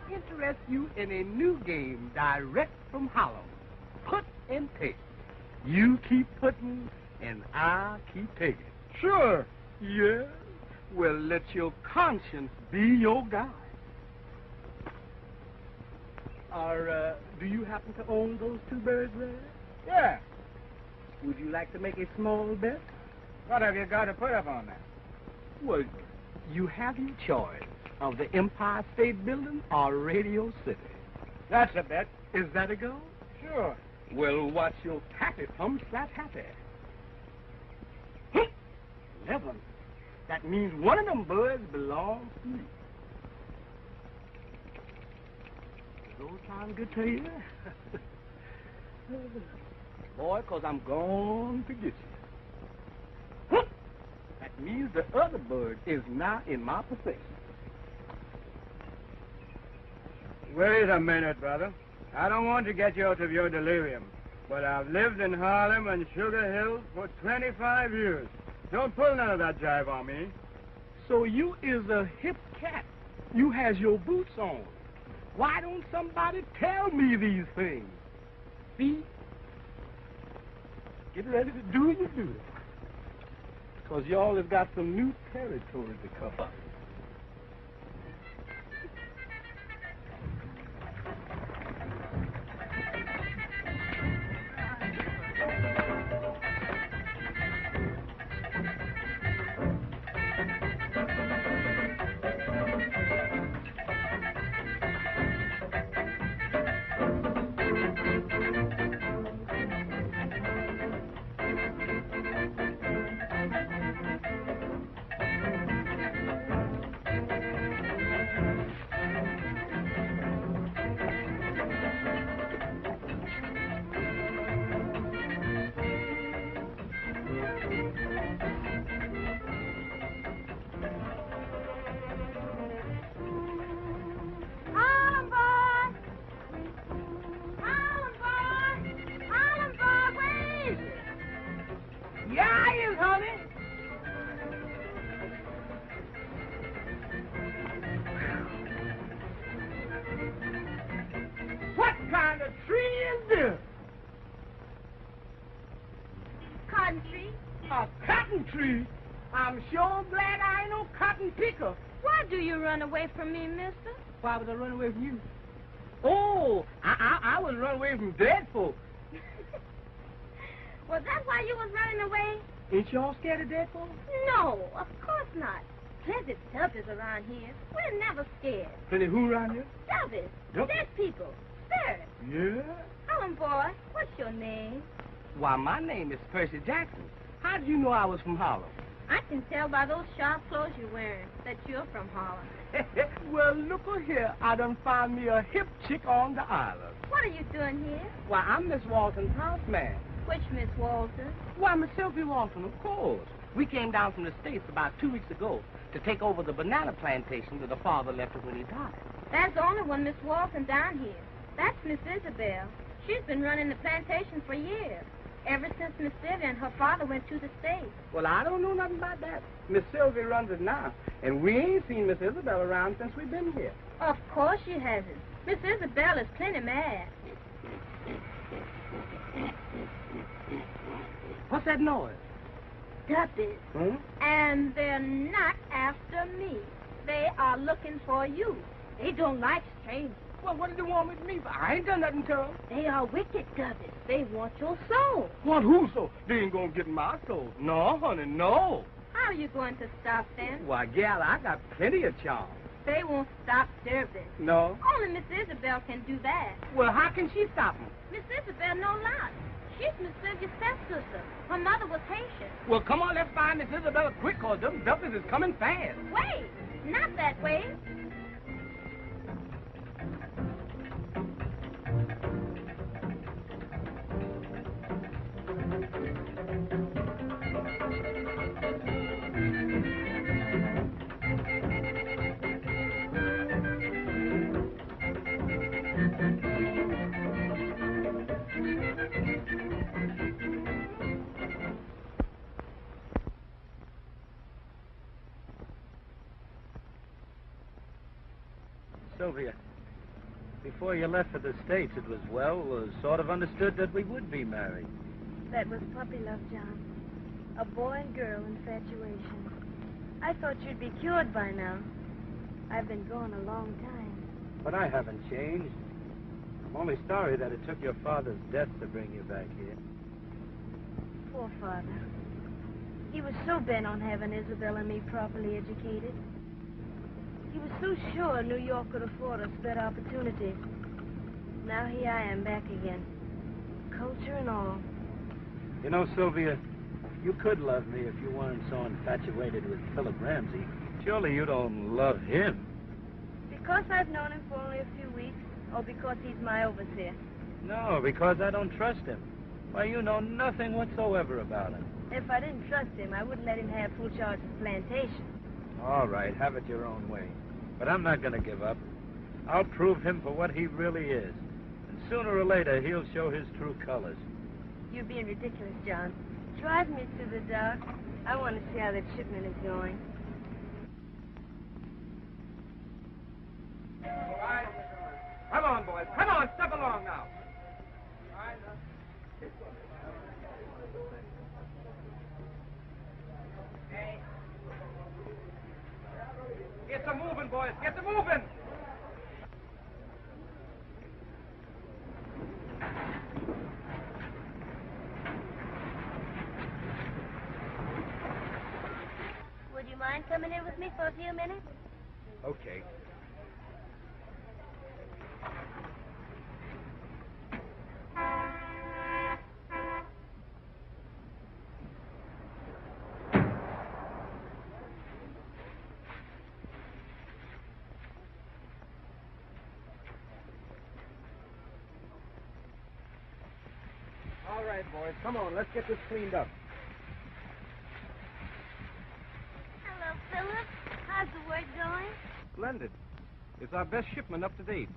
Interest you in a new game direct from Harlem. Put and take. You keep putting and I'll keep taking. Sure. Yeah? Well, let your conscience be your guide. Do you happen to own those two birds there? Yeah. Would you like to make a small bet? What have you got to put up on that? Well, you have your choice of the Empire State Building or Radio City. That's a bet. Is that a go? Sure. Well, watch your tappy thumb slap happy. 11. That means one of them birds belongs to me. Does those sound good to you? Boy, 'cause I'm going to get you. That means the other bird is now in my possession. Wait a minute, brother. I don't want to get you out of your delirium, but I've lived in Harlem and Sugar Hill for 25 years. Don't pull none of that jive on me. So you is a hip cat. You has your boots on. Why don't somebody tell me these things? See? Get ready to do your duty. 'Cause y'all has got some new territory to cover. Away from me, mister? Why would I run away from you? Oh, I was running away from dead folks. Was that why you was running away? Ain't y'all scared of dead folks? No, of course not. Plenty of Dubbies around here. We're never scared. Plenty who around here? Dubbies. Dead people. Spirits. Yeah? Harlem boy, what's your name? Why, my name is Percy Jackson. How did you know I was from Harlem? I can tell by those sharp clothes you're wearing that you're from Harlem. Well, look here. I done found me a hip chick on the island. What are you doing here? Why, I'm Miss Walton's houseman. Which Miss Walton? Why, Miss Sylvia Walton, of course. We came down from the States about 2 weeks ago to take over the banana plantation that the father left us when he died. There's only one Miss Walton down here. That's Miss Isabelle. She's been running the plantation for years. Ever since Miss Sylvia and her father went to the States. Well, I don't know nothing about that. Miss Sylvia runs it now, and we ain't seen Miss Isabelle around since we've been here. Of course she hasn't. Miss Isabelle is plenty mad. What's that noise? Dubbies. Huh? And they're not after me. They are looking for you. They don't like strangers. Well, what do they want with me for? I ain't done nothing to them. They are wicked Dubbies. They want your soul. Want whose soul? They ain't gonna get my soul. No, honey, no. How are you going to stop them? Why, gal, I got plenty of charm. They won't stop serving. No? Only Miss Isabelle can do that. Well, how can she stop them? Miss Isabelle no lot. She's Miss Sylvia's stepsister. Her mother was Haitian. Well, come on, let's find Miss Isabelle quick, or them duffers is coming fast. Wait, not that way. Sylvia, before you left for the States, it was, sort of understood that we would be married. That was puppy love, John. A boy and girl infatuation. I thought you'd be cured by now. I've been gone a long time. But I haven't changed. I'm only sorry that it took your father's death to bring you back here. Poor father. He was so bent on having Isabelle and me properly educated. He was so sure New York could afford us better opportunities. Now here I am back again. Culture and all. You know, Sylvia, you could love me if you weren't so infatuated with Philip Ramsey. Surely you don't love him. Because I've known him for only a few weeks, or because he's my overseer? No, because I don't trust him. Why, you know nothing whatsoever about him. If I didn't trust him, I wouldn't let him have full charge of the plantation. All right, have it your own way. But I'm not going to give up. I'll prove him for what he really is. And sooner or later, he'll show his true colors. You're being ridiculous, John. Drive me to the dock. I want to see how that shipment is going. All right. Come on, boys. Come on, step along now. Get them moving, boys. Get them moving. Would you mind coming in with me for a few minutes? Okay. All right, boys. Come on, let's get this cleaned up. Hello, Philip. How's the work going? Splendid. It's our best shipment up to date.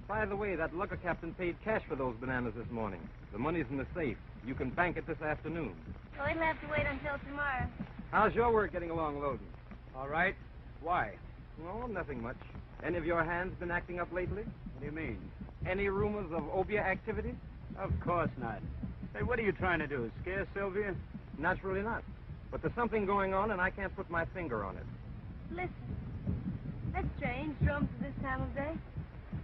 By the way, that lugger captain paid cash for those bananas this morning. The money's in the safe. You can bank it this afternoon. Oh, it'll have to wait until tomorrow. How's your work getting along loading? All right. Why? No, nothing much. Any of your hands been acting up lately? What do you mean? Any rumors of obia activity? Of course not. Say, what are you trying to do? Scare Sylvia? Naturally not. But there's something going on, and I can't put my finger on it. Listen, that's strange, drums at this time of day.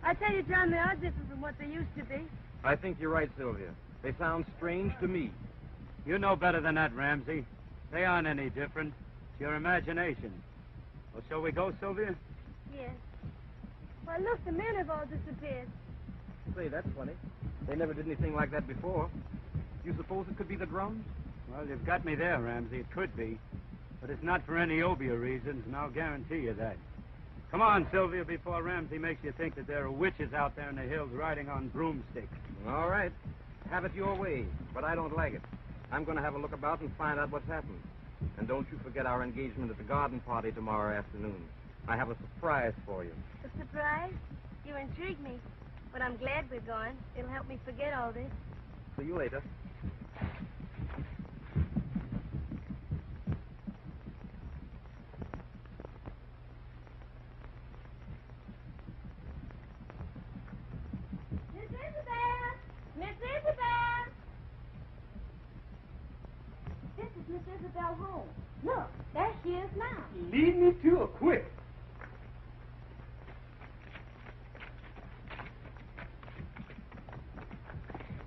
I tell you, John, they are different from what they used to be. I think you're right, Sylvia. They sound strange to me. You know better than that, Ramsey. They aren't any different. It's your imagination. Well, shall we go, Sylvia? Yes. Why, look, the men have all disappeared. Say, that's funny. They never did anything like that before. You suppose it could be the drums? Well, you've got me there, Ramsey. It could be. But it's not for any obia reasons, and I'll guarantee you that. Come on, Sylvia, before Ramsey makes you think that there are witches out there in the hills riding on broomsticks. All right. Have it your way, but I don't like it. I'm going to have a look about and find out what's happened. And don't you forget our engagement at the garden party tomorrow afternoon. I have a surprise for you. A surprise? You intrigue me. But I'm glad we're going. It'll help me forget all this. See you later. Miss Isabelle! Miss Isabelle! This is Miss Isabelle home. Look, there she is now. Lead me to her quick.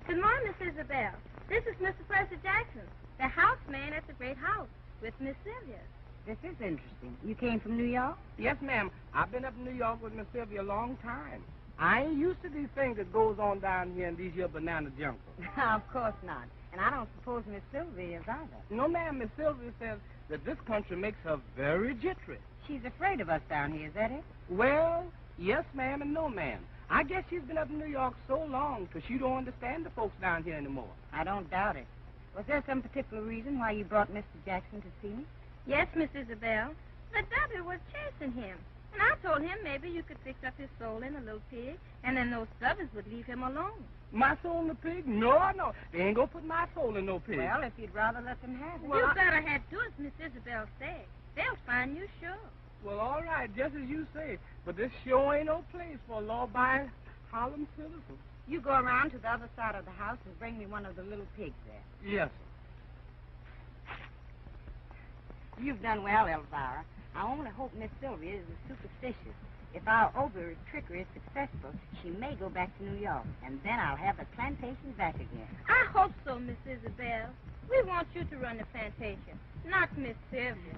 Good morning, Miss Isabelle. This is Mr. Percy Jackson, the houseman at the great house, with Miss Sylvia. This is interesting. You came from New York? Yes, ma'am. I've been up in New York with Miss Sylvia a long time. I ain't used to these things that goes on down here in these here banana jungles. Of course not. And I don't suppose Miss Sylvia is either. No, ma'am, Miss Sylvia says that this country makes her very jittery. She's afraid of us down here, is that it? Well, yes, ma'am, and no, ma'am. I guess she's been up in New York so long because she don't understand the folks down here anymore. I don't doubt it. Was there some particular reason why you brought Mr. Jackson to see me? Yes, Miss Isabelle. The devil was chasing him. And I told him maybe you could fix up his soul in a little pig, and then those subbers would leave him alone. My soul in a pig? No, no. They ain't gonna put my soul in no pig. Well, if you'd rather let them have it. You better head to as Miss Isabelle said. They'll find you sure. Well, all right, just as you say. But this sure ain't no place for a law-abiding Harlem citizen. You go around to the other side of the house and bring me one of the little pigs there. Yes, sir. You've done well, Elvira. I only hope Miss Sylvia is superstitious. If our overt trickery is successful, she may go back to New York, and then I'll have the plantation back again. I hope so, Miss Isabelle. We want you to run the plantation, not Miss Sylvia.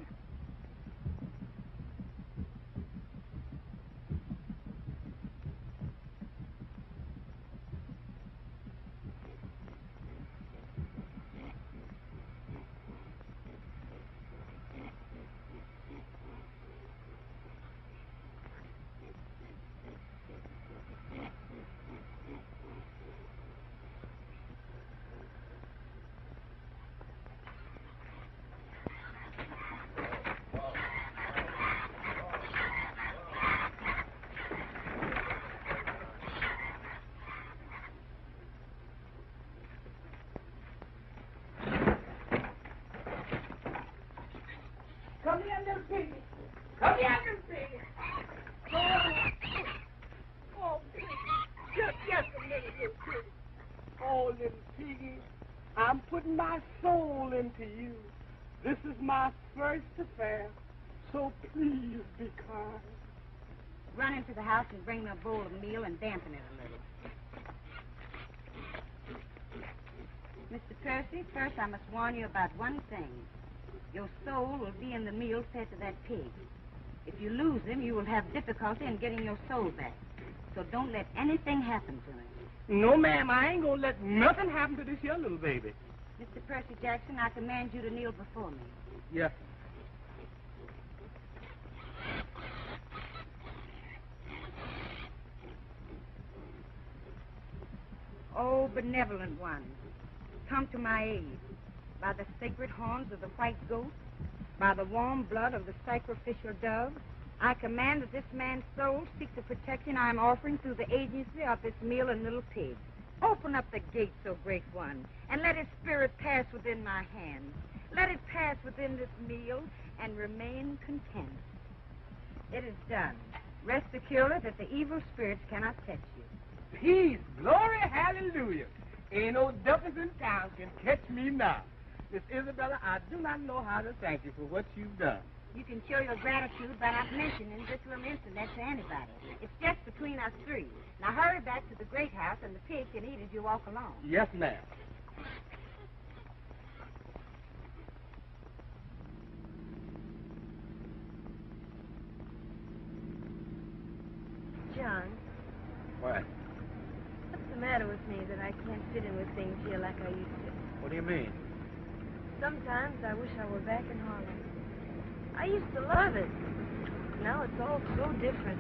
Come here, little piggy. Come here, little piggy. Oh, piggy. Just a minute, little piggy. Oh, little piggy, I'm putting my soul into you. This is my first affair, so please be kind. Run into the house and bring me a bowl of meal and dampen it a little. Mr. Percy, first I must warn you about one thing. Your soul will be in the meal fed to that pig. If you lose him, you will have difficulty in getting your soul back. So don't let anything happen to him. No, ma'am, I ain't gonna let nothing happen to this here little baby. Mr. Percy Jackson, I command you to kneel before me. Yes. Oh, benevolent one, come to my aid. By the sacred horns of the white goat, by the warm blood of the sacrificial dove, I command that this man's soul seek the protection I am offering through the agency of this meal and little pig. Open up the gate, so great one, and let his spirit pass within my hands. Let it pass within this meal and remain content. It is done. Rest securely that the evil spirits cannot touch you. Peace, glory, hallelujah. Ain't no duffers in town can catch me now. Miss Isabella, I do not know how to thank you for what you've done. You can show your gratitude by not mentioning this little incident to anybody. It's just between us three. Now hurry back to the great house, and the pig can eat as you walk along. Yes, ma'am. John, What? what's the matter with me that I can't fit in with things here like I used to? What do you mean? Sometimes I wish I were back in Harlem. I used to love it. Now it's all so different.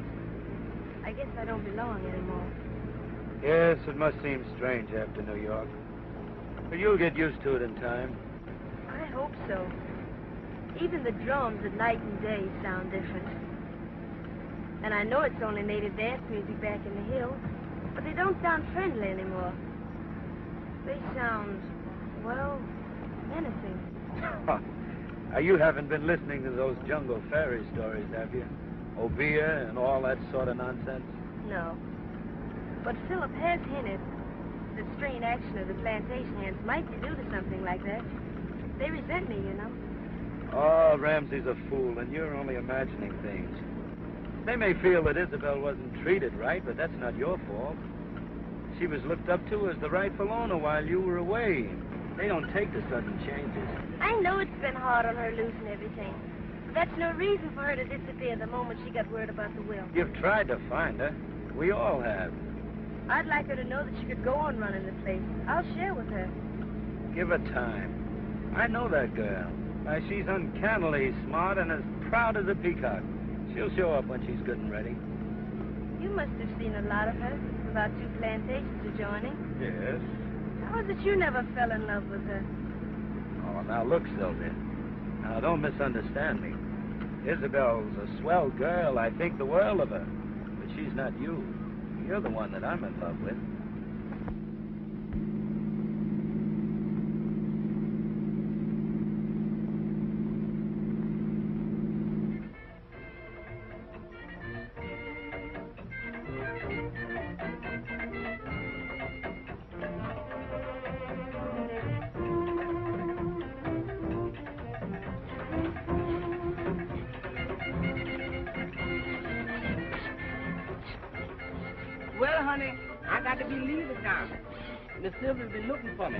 I guess I don't belong anymore. Yes, it must seem strange after New York. But you'll get used to it in time. I hope so. Even the drums at night and day sound different. And I know it's only native dance music back in the hills, but they don't sound friendly anymore. They sound, well, menacing. Now, you haven't been listening to those jungle fairy stories, have you? Obeah and all that sort of nonsense? No. But Philip has hinted that strain action of the plantation hands might be due to something like that. They resent me, you know. Oh, Ramsey's a fool, and you're only imagining things. They may feel that Isabelle wasn't treated right, but that's not your fault. She was looked up to as the rightful owner while you were away. They don't take the sudden changes. I know it's been hard on her losing everything. But that's no reason for her to disappear the moment she got word about the will. You've tried to find her. We all have. I'd like her to know that she could go on running the place. I'll share with her. Give her time. I know that girl. Why, she's uncannily smart and as proud as a peacock. She'll show up when she's good and ready. You must have seen a lot of her since about 2 plantations are joining. Yes. How is it you never fell in love with her? Oh, now look, Sylvia. Now, don't misunderstand me. Isabelle's a swell girl. I think the world of her. But she's not you. You're the one that I'm in love with. Well, honey, I got to be leaving now. Miss Sylvia's been looking for me.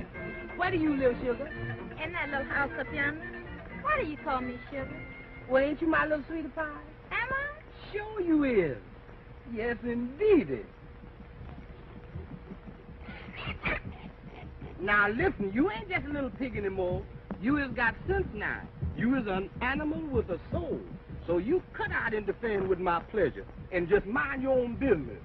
Where do you live, Sugar? In that little house up yonder. Why do you call me Sugar? Well, ain't you my little sweetie pie? Am I? Sure you is. Yes, indeedy. Now, listen, you ain't just a little pig anymore. You has got sense now. You is an animal with a soul. So you cut out interfering with my pleasure and just mind your own business.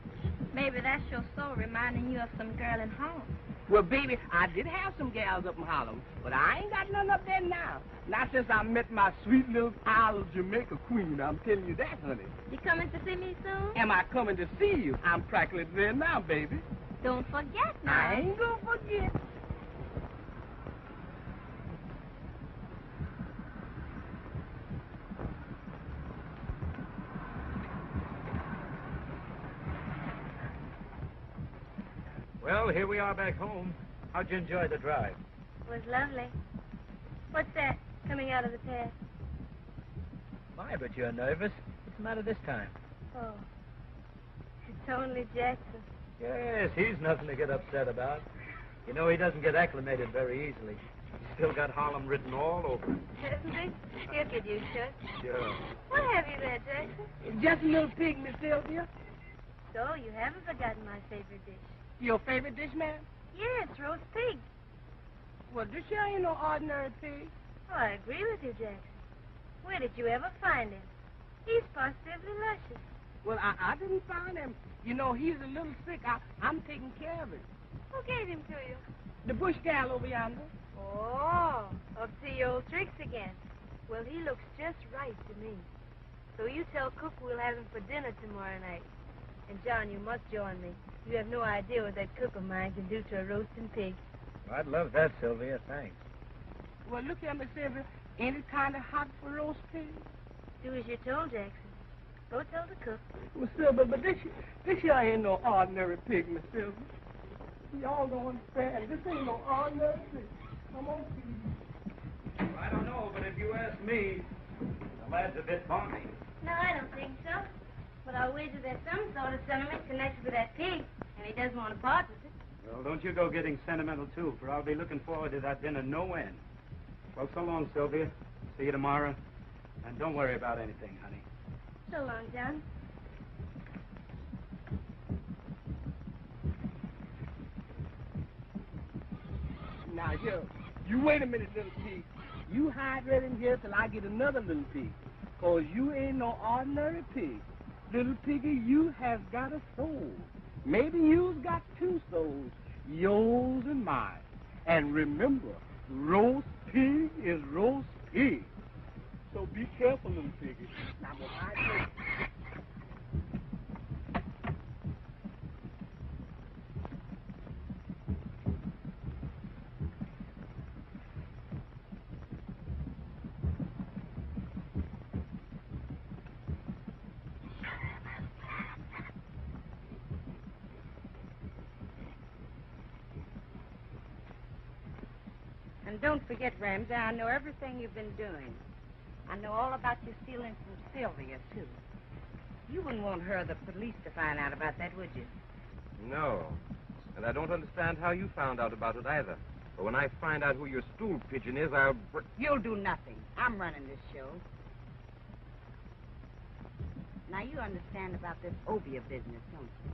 Maybe that's your soul reminding you of some girl in Harlem. Well, baby, I did have some gals up in Harlem, but I ain't got none up there now. Not since I met my sweet little Isle of Jamaica queen. I'm telling you that, honey. You coming to see me soon? Am I coming to see you? I'm practically there now, baby. Don't forget now. I ain't gonna forget. Well, here we are back home. How'd you enjoy the drive? It was lovely. What's that coming out of the path? My, but you're nervous. What's the matter this time? Oh, it's only Jackson. Yes, he's nothing to get upset about. You know, he doesn't get acclimated very easily. He's still got Harlem written all over him. Hasn't he? Here, could you should. Sure. What have you there, Jackson? It's just a little pig, Miss Sylvia. So, you haven't forgotten my favorite dish. Your favorite dish, ma'am? Yeah, it's roast pig. Well, this here ain't no ordinary pig. Oh, I agree with you, Jackson. Where did you ever find him? He's positively luscious. Well, I didn't find him. You know, he's a little sick. I'm taking care of him. Who gave him to you? The bush gal over yonder. Oh, up to your old tricks again. Well, he looks just right to me. So you tell Cook we'll have him for dinner tomorrow night. And, John, you must join me. You have no idea what that cook of mine can do to a roasting pig. Well, I'd love that, Sylvia. Thanks. Well, look here, Miss Sylvia. Ain't it kind of hot for roast pig? Do as you're told, Jackson. Go tell the cook. Miss Sylvia, but this here ain't no ordinary pig, Miss Sylvia. Y'all don't understand. This ain't no ordinary pig. Come on, please. Well, I don't know, but if you ask me, the lad's a bit balmy. No, I don't think so. But I'll wager there's some sort of sentiment connected with that pig, and he doesn't want to part with it. Well, don't you go getting sentimental, too, for I'll be looking forward to that dinner no end. Well, so long, Sylvia. See you tomorrow. And don't worry about anything, honey. So long, John. Now, here, you wait a minute, little pig. You hide right in here till I get another little pig. 'Cause you ain't no ordinary pig. Little piggy, you have got a soul. Maybe you've got 2 souls, yours and mine. And remember, roast pig is roast pig. So be careful, little piggy. Now, when I say... And don't forget, Ramsey, I know everything you've been doing. I know all about you stealing from Sylvia, too. You wouldn't want her or the police to find out about that, would you? No. And I don't understand how you found out about it either. But when I find out who your stool pigeon is, I'll... You'll do nothing. I'm running this show. Now, you understand about this obeah business, don't you?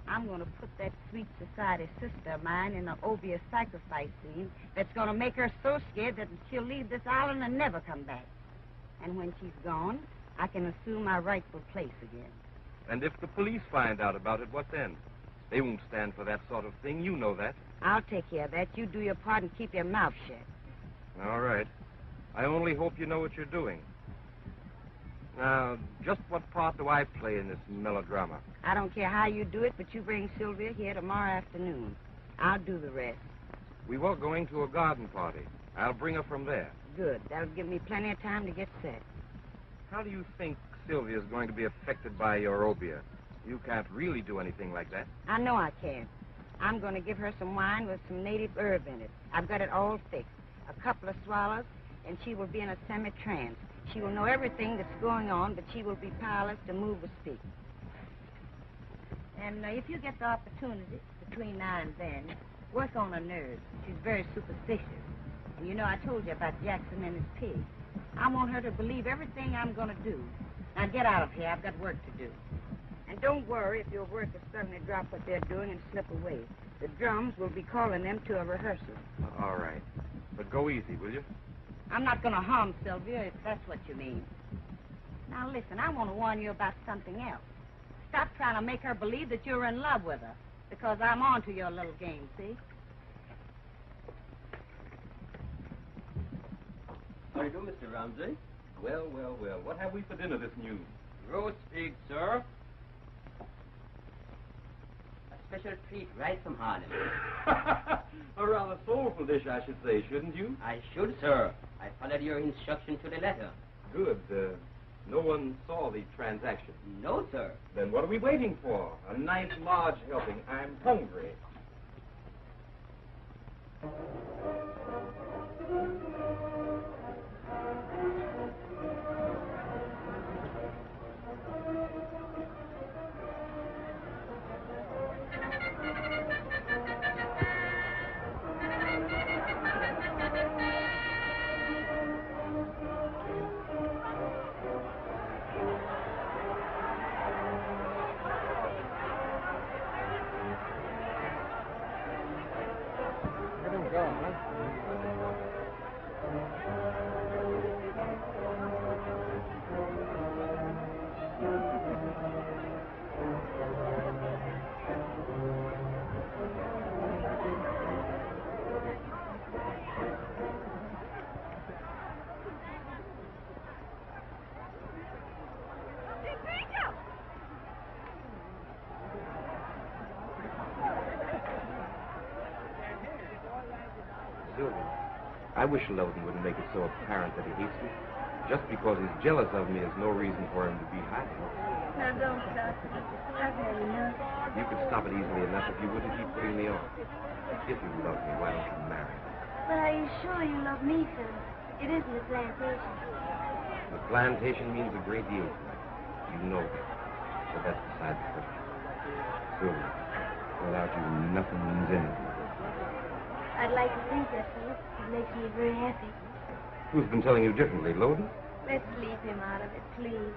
I'm going to put that sweet society sister of mine in an obeah sacrifice scene that's going to make her so scared that she'll leave this island and never come back. And when she's gone, I can assume my rightful place again. And if the police find out about it, what then? They won't stand for that sort of thing. You know that. I'll take care of that. You do your part and keep your mouth shut. All right. I only hope you know what you're doing. Now, just what part do I play in this melodrama? I don't care how you do it, but you bring Sylvia here tomorrow afternoon. I'll do the rest. We were going to a garden party. I'll bring her from there. Good. That'll give me plenty of time to get set. How do you think Sylvia's going to be affected by your obeah? You can't really do anything like that. I know I can. I'm going to give her some wine with some native herb in it. I've got it all fixed. A couple of swallows, and she will be in a semi-trance. She will know everything that's going on, but she will be powerless to move or speak. And if you get the opportunity between now and then, work on her nerves. She's very superstitious. And you know I told you about Jackson and his pig. I want her to believe everything I'm going to do. Now get out of here. I've got work to do. And don't worry if your workers suddenly drop what they're doing and slip away. The drums will be calling them to a rehearsal. All right. But go easy, will you? I'm not going to harm Sylvia, if that's what you mean. Now, listen, I want to warn you about something else. Stop trying to make her believe that you're in love with her, because I'm on to your little game, see? How do you do, Mr. Ramsey? Well, well, well. What have we for dinner this noon? Roast pig, sir. A special treat right from Harlem. A rather soulful dish, I should say, shouldn't you? I should, sir. I followed your instruction to the letter. Good. No one saw the transaction. No, sir. Then what are we waiting for? A nice large helping. I'm hungry. I wish Loudon wouldn't make it so apparent that he hates me. Just because he's jealous of me is no reason for him to be hiding. Now, don't stop. I've had enough. You could stop it easily enough if you wouldn't keep putting me off. If you love me, why don't you marry me? But are you sure you love me, Phil? It isn't a plantation. The plantation means a great deal to me. You know that. But that's beside the question. Sylvia, without you, nothing means anything. I'd like to think that, Philip. It makes me very happy. Who's been telling you differently, Loden? Let's leave him out of it, please.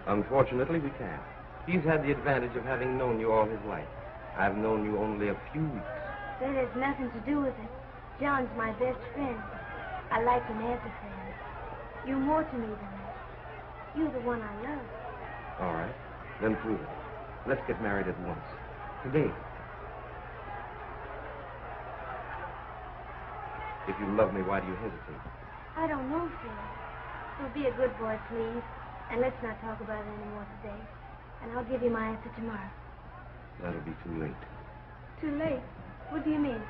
Unfortunately, we can't. He's had the advantage of having known you all his life. I've known you only a few weeks. That has nothing to do with it. John's my best friend. I like him as a friend. You're more to me than that. You're the one I love. All right. Then prove it. Let's get married at once. Today. If you love me, why do you hesitate? I don't know, Phil. So be a good boy, please. And let's not talk about it anymore today. And I'll give you my answer tomorrow. That'll be too late. Too late? What do you mean?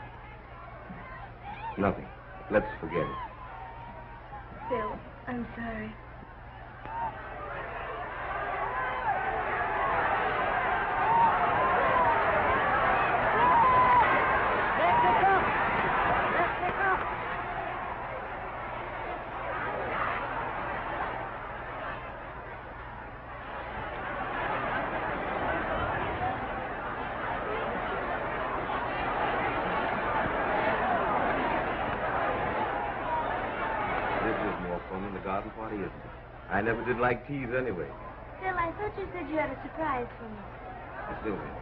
Nothing. Let's forget it. Phil, I'm sorry. I never did like teas anyway. Phil, I I thought you said you had a surprise for me. Sylvia,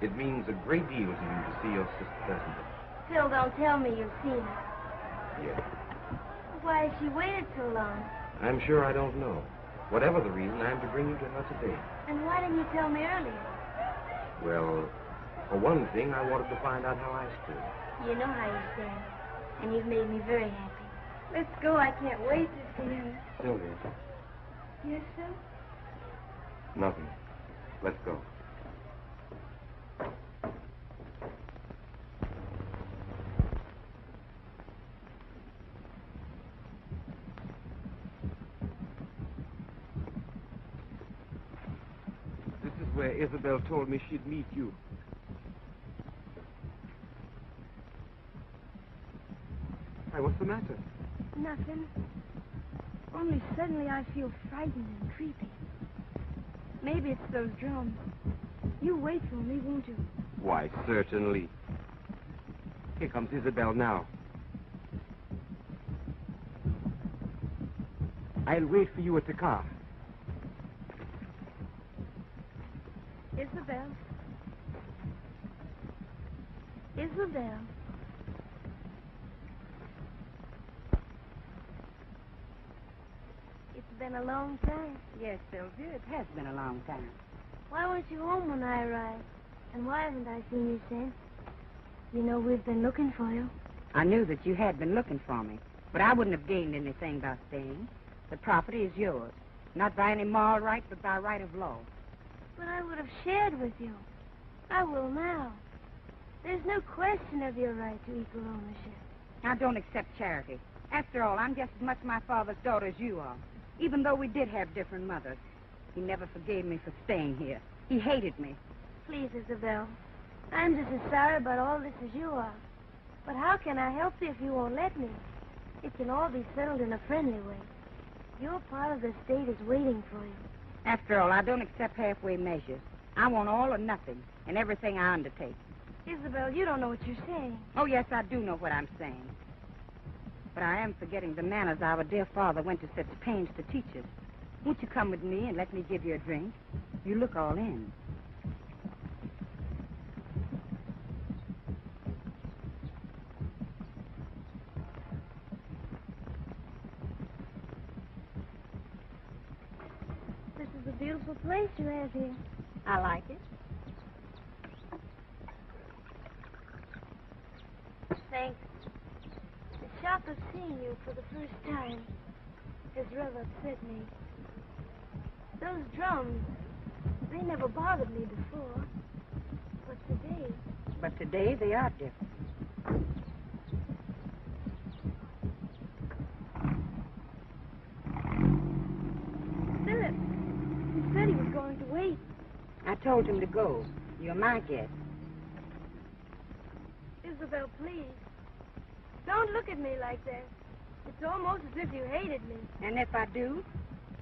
it means a great deal to you to see your sister present. Still, don't tell me you've seen her. Yes. Why has she waited so long? I'm sure I don't know. Whatever the reason, I'm to bring you to her today. And why didn't you tell me earlier? Well, for one thing, I wanted to find out how I stood. You know how you stand, and you've made me very happy. Let's go. I can't wait to see her. Sylvia. Yes, sir? Nothing. Let's go. This is where Isabelle told me she'd meet you. Why, what's the matter? Nothing. Only suddenly I feel frightened and creepy. Maybe it's those drums. You wait for me, won't you? Why, certainly. Here comes Isabelle now. I'll wait for you at the car. Isabelle. Isabelle. It's been a long time. Yes, Sylvia, it has been a long time. Why weren't you home when I arrived? And why haven't I seen you since? You know, we've been looking for you. I knew that you had been looking for me, but I wouldn't have gained anything by staying. The property is yours, not by any moral right, but by right of law. But I would have shared with you. I will now. There's no question of your right to equal ownership. Now, don't accept charity. After all, I'm just as much my father's daughter as you are, even though we did have different mothers. He never forgave me for staying here. He hated me. Please, Isabelle. I'm just as sorry about all this as you are. But how can I help you if you won't let me? It can all be settled in a friendly way. Your part of the state is waiting for you. After all, I don't accept halfway measures. I want all or nothing in everything I undertake. Isabelle, you don't know what you're saying. Oh, yes, I do know what I'm saying. But I am forgetting the manners our dear father went to such pains to teach us. Won't you come with me and let me give you a drink? You look all in. This is a beautiful place you have here. I like it. Thanks. The shock of seeing you for the first time has rather upset me. Those drums, they never bothered me before. But today they are different. Philip, he said he was going to wait. I told him to go. You're my guest. Isabelle, please. Don't look at me like that. It's almost as if you hated me. And if I do?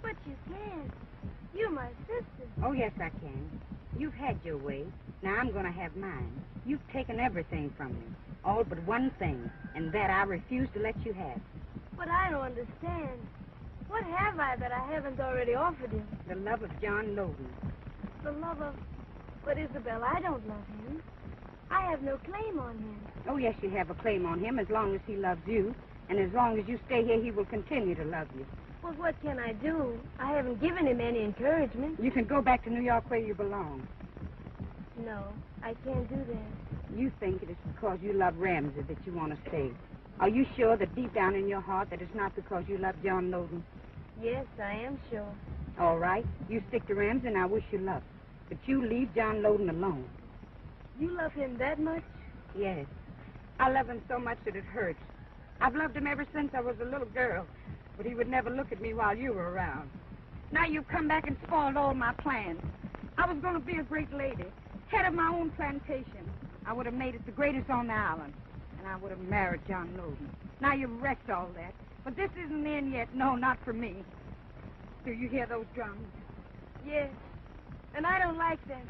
But you can't. You're my sister. Oh, yes, I can. You've had your way. Now I'm going to have mine. You've taken everything from me. All but one thing. And that I refuse to let you have. But I don't understand. What have I that I haven't already offered you? The love of John Loden. The love of... But, Isabelle, I don't love him. I have no claim on him. Oh, yes, you have a claim on him as long as he loves you. And as long as you stay here, he will continue to love you. Well, what can I do? I haven't given him any encouragement. You can go back to New York where you belong. No, I can't do that. You think it is because you love Ramsey that you want to stay. Are you sure that deep down in your heart that it's not because you love John Loden? Yes, I am sure. All right. You stick to Ramsey and I wish you luck. But you leave John Loden alone. You love him that much? Yes. I love him so much that it hurts. I've loved him ever since I was a little girl, but he would never look at me while you were around. Now you've come back and spoiled all my plans. I was going to be a great lady, head of my own plantation. I would have made it the greatest on the island, and I would have married John Loden. Now you've wrecked all that, but this isn't the end yet. No, not for me. Do you hear those drums? Yes, and I don't like them.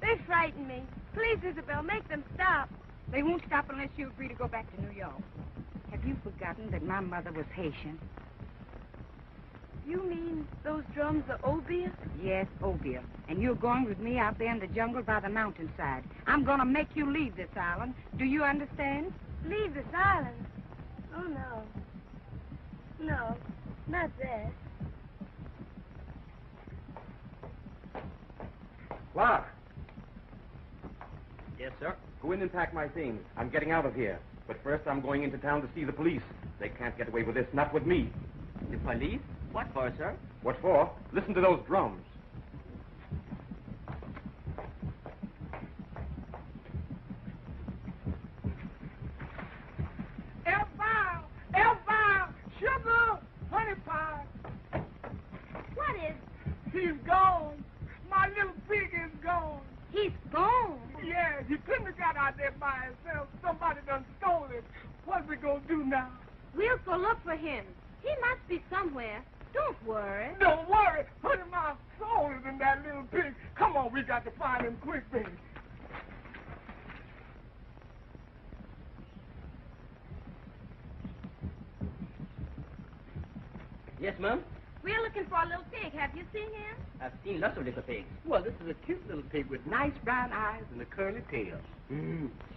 They frighten me. Please, Isabelle, make them stop. They won't stop unless you agree to go back to New York. Have you forgotten that my mother was Haitian? You mean those drums are obeah? Yes, obeah. And you're going with me out there in the jungle by the mountainside. I'm going to make you leave this island. Do you understand? Leave this island? Oh, no. No, not that. Clark, Yes, sir. go in and pack my things. I'm getting out of here. But first, I'm going into town to see the police. They can't get away with this, not with me. The police? What for, sir? What for? Listen to those drums. Afoul, sugar, honey pie. What is... He's gone. My little pig is gone. He's gone. Yeah, he couldn't have got out there by himself. Somebody done stole him. What we gonna do now? We'll go look for him. He must be somewhere. Don't worry. Don't worry. Honey, my soul is in that little pig. Come on, we got to find him quick, baby. Yes, ma'am. We're looking for a little pig. Have you seen him? I've seen lots of little pigs. Well, this is a cute little pig with nice brown eyes and a curly tail.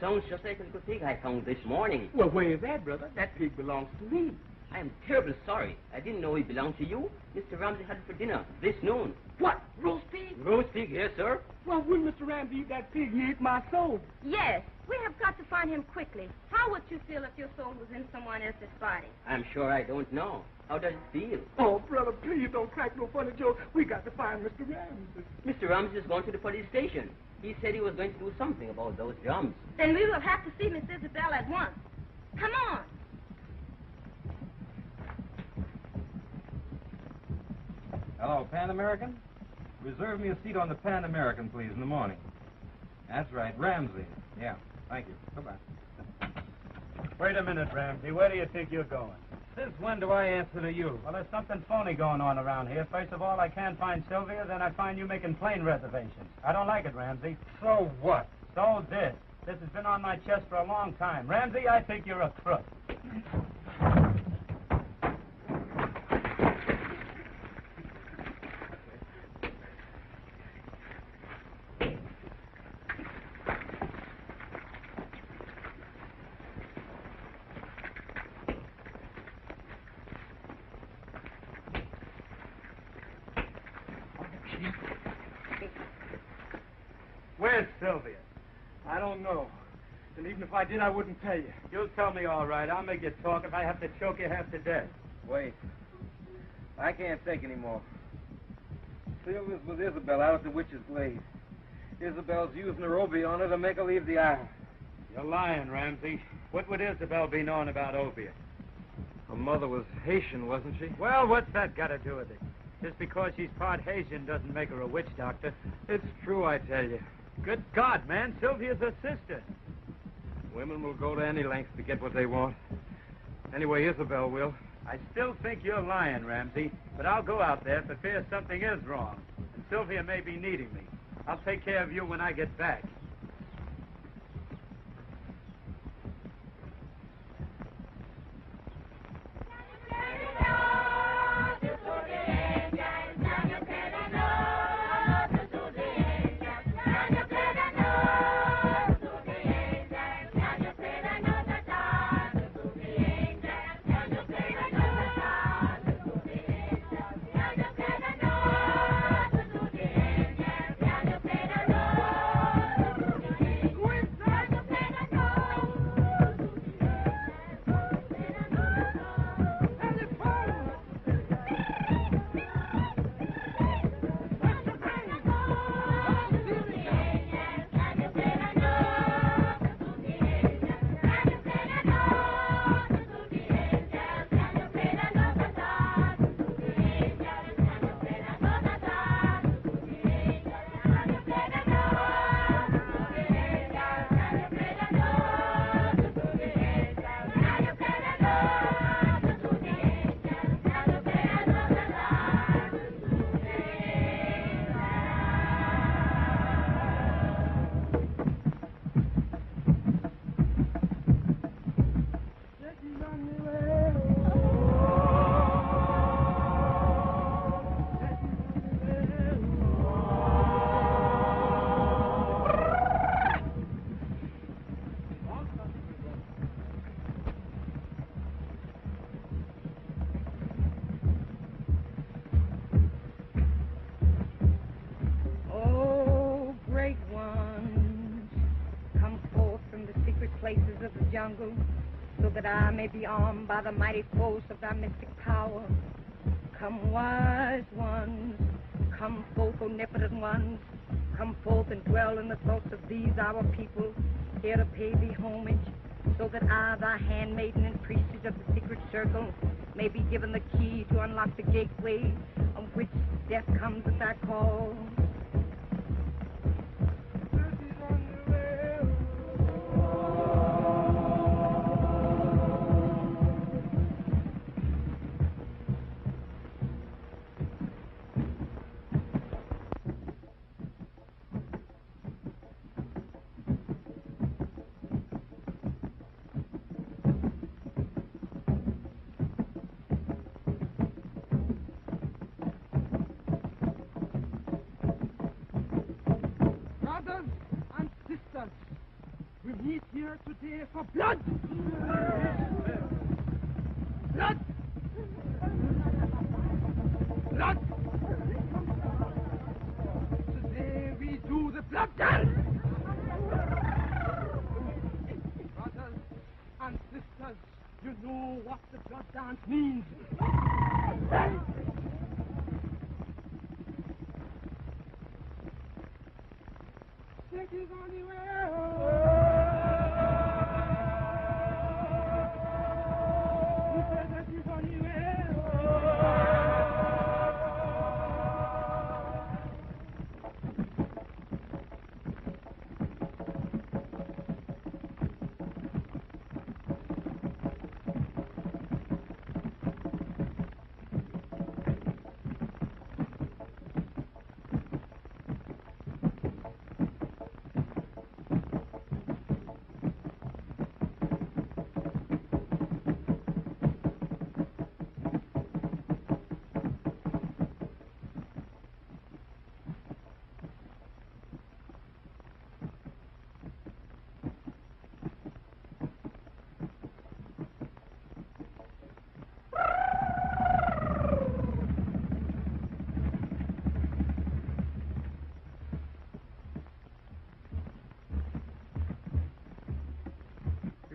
Sounds just like a little pig I found this morning. Well, where is that, brother? That pig belongs to me. I am terribly sorry. I didn't know it belonged to you. Mr. Ramsey had it for dinner this noon. What, roast pig? Roast pig, yes, sir. Well, when Mr. Ramsey eat that pig, he ate my soul. Yes. We have got to find him quickly. How would you feel if your soul was in someone else's body? I'm sure I don't know. How does it feel? Oh, brother, please don't crack no funny jokes. We got to find Mr. Ramsey. Mr. Ramsey is going to the police station. He said he was going to do something about those drums. Then we will have to see Miss Isabelle at once. Come on. Hello, Pan American? Reserve me a seat on the Pan American, please, in the morning. That's right, Ramsey. Yeah, thank you. Goodbye. Wait a minute, Ramsey. Where do you think you're going? Since when do I answer to you? Well, there's something phony going on around here. First of all, I can't find Sylvia, then I find you making plane reservations. I don't like it, Ramsey. So what? So this. This has been on my chest for a long time. Ramsey, I think you're a crook. Where's Sylvia? I don't know. And even if I did, I wouldn't tell you. You'll tell me all right. I'll make you talk if I have to choke you half to death. Wait. I can't take any more. Sylvia's with Isabelle out at the Witch's Glade. Isabelle's using her obi on her to make her leave the island. You're lying, Ramsey. What would Isabelle be knowing about opium? Her mother was Haitian, wasn't she? Well, what's that got to do with it? Just because she's part Haitian doesn't make her a witch doctor. It's true, I tell you. Good God, man. Sylvia's her sister. Women will go to any lengths to get what they want. Anyway, Isabelle will. I still think you're lying, Ramsey, but I'll go out there for fear something is wrong. And Sylvia may be needing me. I'll take care of you when I get back. spices of the jungle, so that I may be armed by the mighty force of thy mystic power. Come, wise ones, come forth, omnipotent ones, come forth and dwell in the thoughts of these our people, here to pay thee homage, so that I, thy handmaiden and priestess of the secret circle, may be given the key to unlock the gateway on which death comes at thy call. Brothers and sisters, we meet here today for blood. Blood! Blood! Today we do the blood dance. Brothers and sisters, you know what the blood dance means. Take it on the way. He said that he's on the way.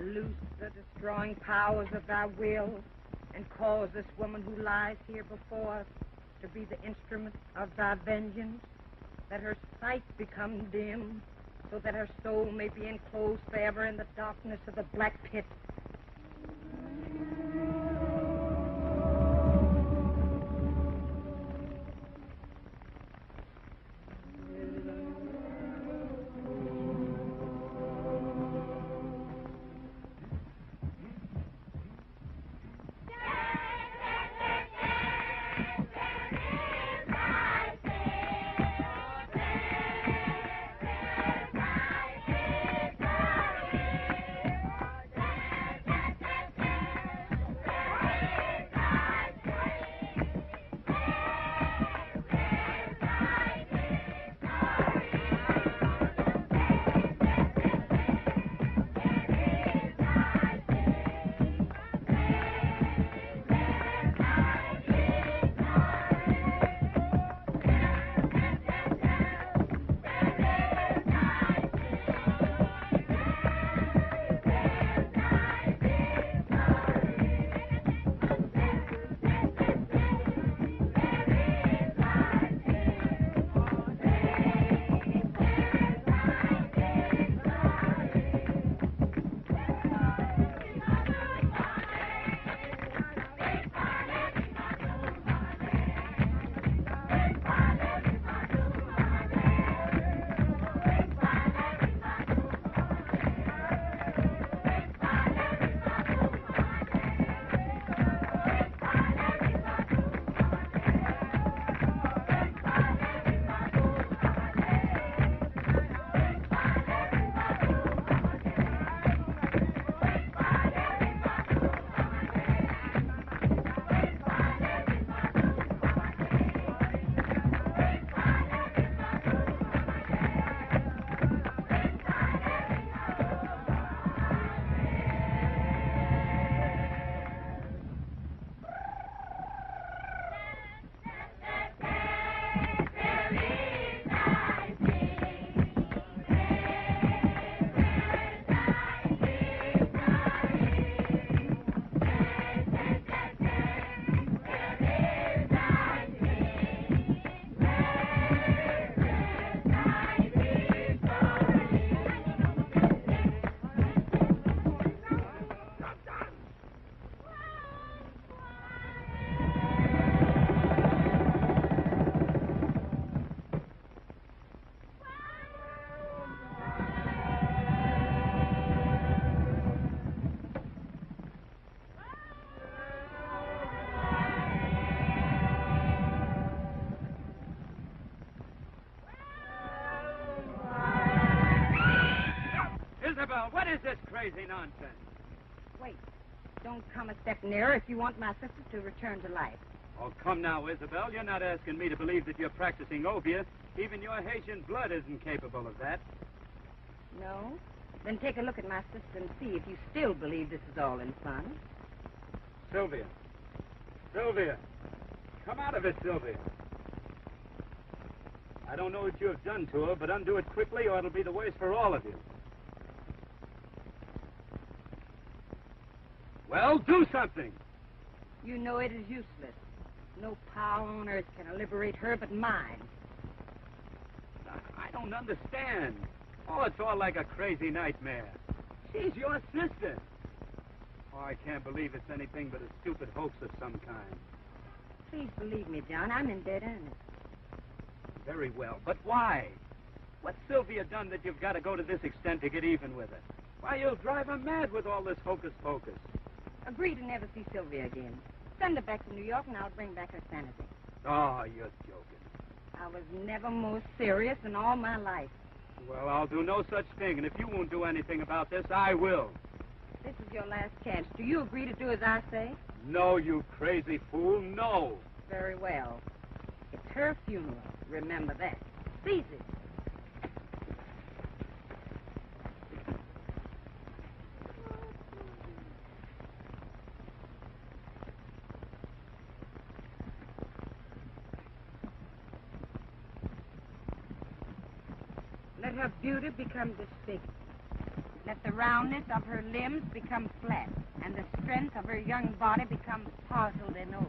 Loose the destroying powers of thy will, and cause this woman who lies here before us to be the instrument of thy vengeance, that her sight become dim, so that her soul may be enclosed forever in the darkness of the black pit. Isabelle, what is this crazy nonsense? Wait. Don't come a step nearer if you want my sister to return to life. Oh, come now, Isabelle. You're not asking me to believe that you're practicing opiate. Even your Haitian blood isn't capable of that. No? Then take a look at my sister and see if you still believe this is all in fun. Sylvia. Sylvia. Come out of it, Sylvia. I don't know what you have done to her, but undo it quickly or it'll be the worse for all of you. Well, do something. You know it is useless. No power on earth can liberate her but mine. I don't understand. Oh, it's all like a crazy nightmare. She's your sister. Oh, I can't believe it's anything but a stupid hoax of some kind. Please believe me, John. I'm in dead earnest. Very well, but why? What's Sylvia done that you've got to go to this extent to get even with her? Why, you'll drive her mad with all this hocus-pocus. Agree to never see Sylvia again. Send her back to New York and I'll bring back her sanity. Oh, you're joking. I was never more serious in all my life. Well, I'll do no such thing, and if you won't do anything about this, I will. This is your last chance. Do you agree to do as I say? No, you crazy fool, no. Very well. It's her funeral. Remember that. Seize it. Let her beauty become disfigured. Let the roundness of her limbs become flat, and the strength of her young body become parcelled and old.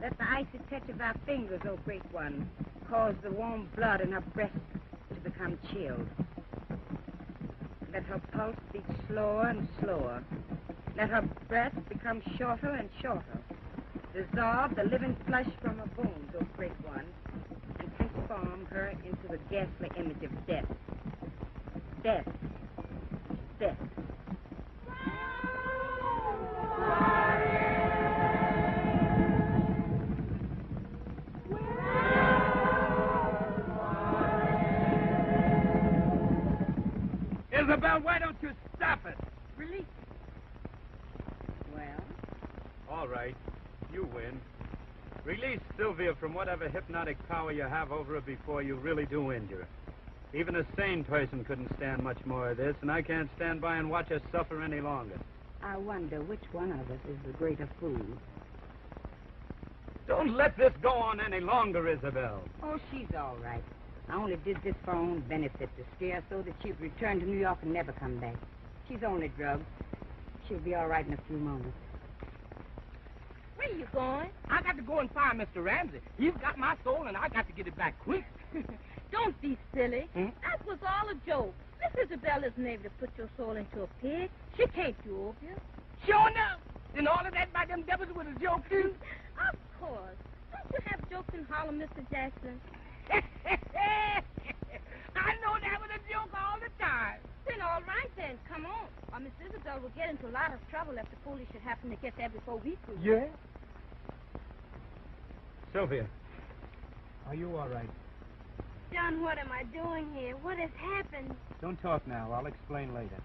Let the icy touch of our fingers, O great one, cause the warm blood in her breast to become chilled. Let her pulse beat slower and slower. Let her breath become shorter and shorter. Dissolve the living flesh from her bones, O great one, and transform her into the ghastly image of death. Death. Death. Isabelle, why don't you stop it? Release it. Well? All right. You win. Release Sylvia from whatever hypnotic power you have over her before you really do injure her. Even a sane person couldn't stand much more of this, and I can't stand by and watch her suffer any longer. I wonder which one of us is the greater fool. Don't let this go on any longer, Isabelle. Oh, she's all right. I only did this for her own benefit, to scare her so that she'd return to New York and never come back. She's only drugged. She'll be all right in a few moments. Where are you going? I got to go and find Mr. Ramsey. He's got my soul, and I got to get it back quick. Don't be silly. That was all a joke. Miss Isabelle isn't able to put your soul into a pig. She can't do opium. Sure enough. Then all of that by them devils was a joke, too? Of course. Don't you have jokes in Harlem, Mr. Jackson? I know that was a joke all the time. Then all right, then. Come on. Or Miss Isabelle will get into a lot of trouble if the police should happen to get there before we do. Yeah? Sylvia, are you all right? John, what am I doing here? What has happened? Don't talk now. I'll explain later.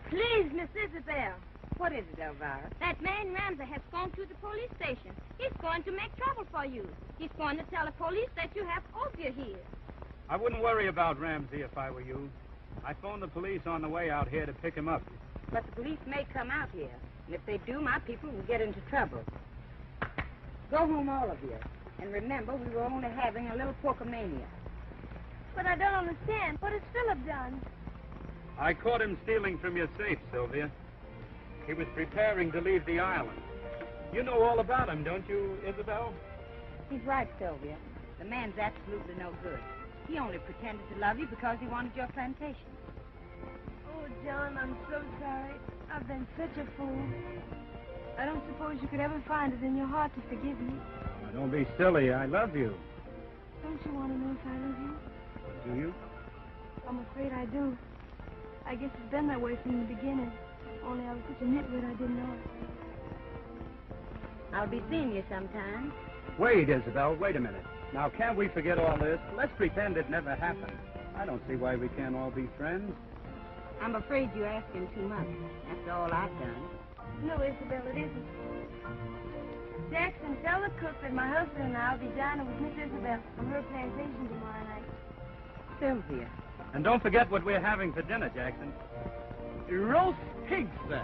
Please, Miss Isabelle. What is it, Elvira? That man Ramsey has gone to the police station. He's going to make trouble for you. He's going to tell the police that you have opium here. I wouldn't worry about Ramsey if I were you. I phoned the police on the way out here to pick him up. But the police may come out here. And if they do, my people will get into trouble. Go home, all of you. And remember, we were only having a little porkomania. But I don't understand. What has Philip done? I caught him stealing from your safe, Sylvia. He was preparing to leave the island. You know all about him, don't you, Isabelle? He's right, Sylvia. The man's absolutely no good. He only pretended to love you because he wanted your plantation. Oh, John, I'm so sorry. I've been such a fool. I don't suppose you could ever find it in your heart to forgive me. Now, don't be silly. I love you. Don't you want to know if I love you? Do you? I'm afraid I do. I guess it's been that way from the beginning. Only I was such a nitwit I didn't know it. I'll be seeing you sometime. Wait, Isabelle, wait a minute. Now, can't we forget all this? Let's pretend it never happened. I don't see why we can't all be friends. I'm afraid you're asking too much. After all I've done. No, Isabel, it isn't. Jackson, tell the cook that my husband and I will be dining with Miss Isabelle on her plantation tomorrow night. Sylvia. And don't forget what we're having for dinner, Jackson. Roast pig, sir.